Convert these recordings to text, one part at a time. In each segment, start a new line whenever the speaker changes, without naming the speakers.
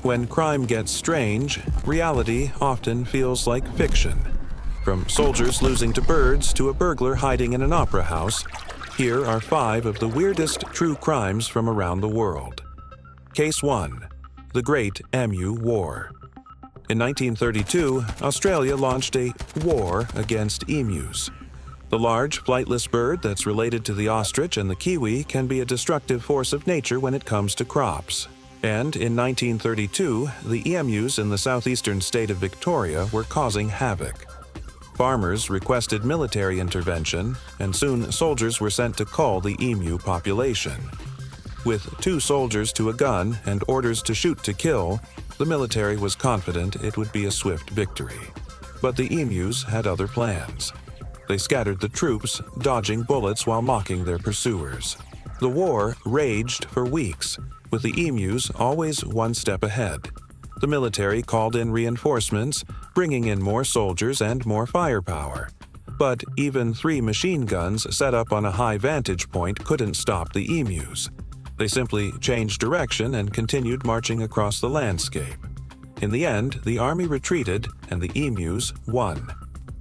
When crime gets strange, reality often feels like fiction. From soldiers losing to birds to a burglar hiding in an opera house, here are 5 of the weirdest true crimes from around the world. Case 1. The Great Emu War. In 1932, Australia launched a war against emus. The large, flightless bird that's related to the ostrich and the kiwi can be a destructive force of nature when it comes to crops. And in 1932, the emus in the southeastern state of Victoria were causing havoc. Farmers requested military intervention, and soon soldiers were sent to cull the emu population. With 2 soldiers to a gun and orders to shoot to kill, the military was confident it would be a swift victory. But the emus had other plans. They scattered the troops, dodging bullets while mocking their pursuers. The war raged for weeks, with the emus always one step ahead. The military called in reinforcements, bringing in more soldiers and more firepower. But even 3 machine guns set up on a high vantage point couldn't stop the emus. They simply changed direction and continued marching across the landscape. In the end, the army retreated and the emus won.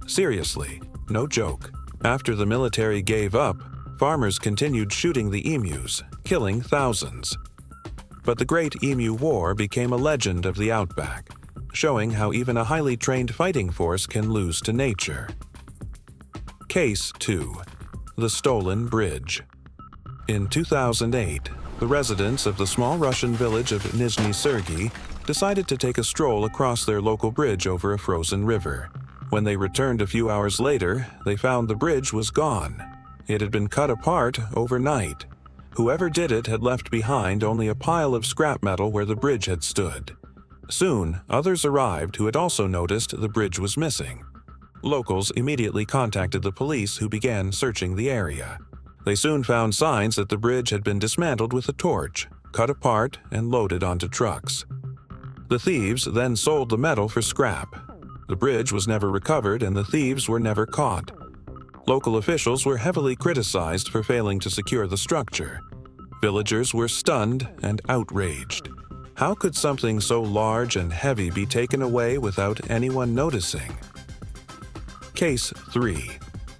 Seriously, no joke. After the military gave up, farmers continued shooting the emus, killing thousands. But the Great Emu War became a legend of the outback, showing how even a highly trained fighting force can lose to nature. Case 2. The Stolen Bridge. In 2008, the residents of the small Russian village of Nizhny Sergei decided to take a stroll across their local bridge over a frozen river. When they returned a few hours later, they found the bridge was gone. It had been cut apart overnight. Whoever did it had left behind only a pile of scrap metal where the bridge had stood. Soon, others arrived who had also noticed the bridge was missing. Locals immediately contacted the police, who began searching the area. They soon found signs that the bridge had been dismantled with a torch, cut apart, and loaded onto trucks. The thieves then sold the metal for scrap. The bridge was never recovered and the thieves were never caught. Local officials were heavily criticized for failing to secure the structure. Villagers were stunned and outraged. How could something so large and heavy be taken away without anyone noticing? Case 3.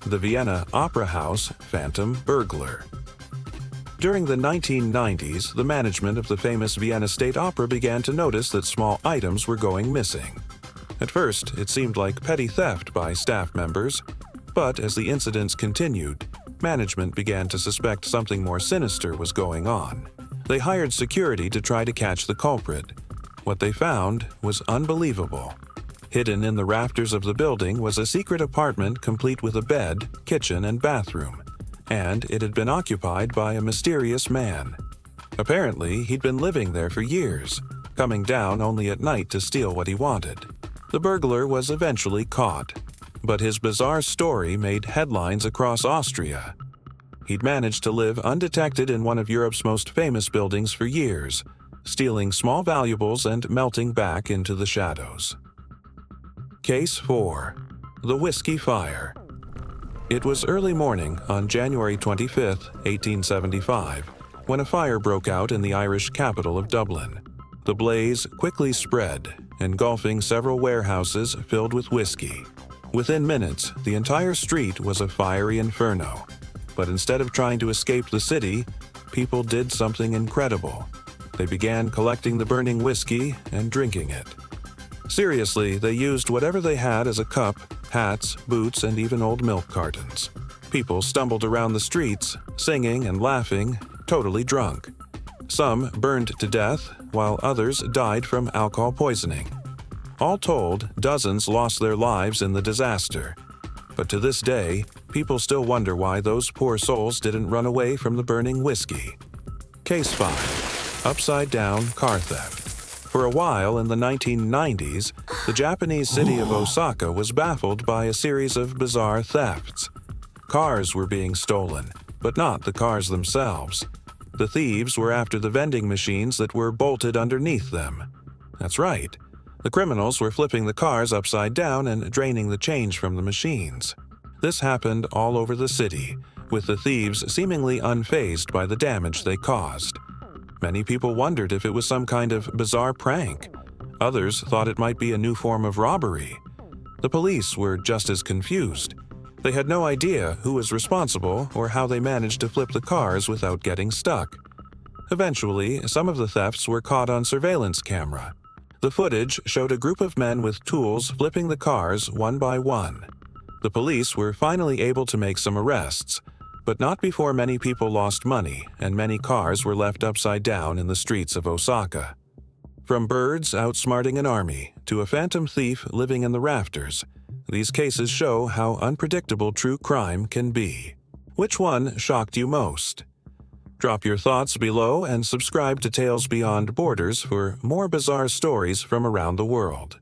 The Vienna Opera House Phantom Burglar. During the 1990s, the management of the famous Vienna State Opera began to notice that small items were going missing. At first, it seemed like petty theft by staff members, but as the incidents continued, management began to suspect something more sinister was going on. They hired security to try to catch the culprit. What they found was unbelievable. Hidden in the rafters of the building was a secret apartment complete with a bed, kitchen, and bathroom, and it had been occupied by a mysterious man. Apparently, he'd been living there for years, coming down only at night to steal what he wanted. The burglar was eventually caught, but his bizarre story made headlines across Austria. He'd managed to live undetected in one of Europe's most famous buildings for years, stealing small valuables and melting back into the shadows. Case 4. The Whiskey Fire. It was early morning on January 25, 1875, when a fire broke out in the Irish capital of Dublin. The blaze quickly spread, engulfing several warehouses filled with whiskey. Within minutes, the entire street was a fiery inferno. But instead of trying to escape the city, people did something incredible. They began collecting the burning whiskey and drinking it. Seriously, they used whatever they had as a cup, hats, boots, and even old milk cartons. People stumbled around the streets, singing and laughing, totally drunk. Some burned to death, while others died from alcohol poisoning. All told, dozens lost their lives in the disaster. But to this day, people still wonder why those poor souls didn't run away from the burning whiskey. Case 5. Upside-down car theft. For a while in the 1990s, the Japanese city of Osaka was baffled by a series of bizarre thefts. Cars were being stolen, but not the cars themselves. The thieves were after the vending machines that were bolted underneath them. That's right. The criminals were flipping the cars upside down and draining the change from the machines. This happened all over the city, with the thieves seemingly unfazed by the damage they caused. Many people wondered if it was some kind of bizarre prank. Others thought it might be a new form of robbery. The police were just as confused. They had no idea who was responsible or how they managed to flip the cars without getting stuck. Eventually, some of the thefts were caught on surveillance camera. The footage showed a group of men with tools flipping the cars one by one. The police were finally able to make some arrests, but not before many people lost money and many cars were left upside down in the streets of Osaka. From birds outsmarting an army to a phantom thief living in the rafters, these cases show how unpredictable true crime can be. Which one shocked you most? Drop your thoughts below and subscribe to Tales Beyond Borders for more bizarre stories from around the world.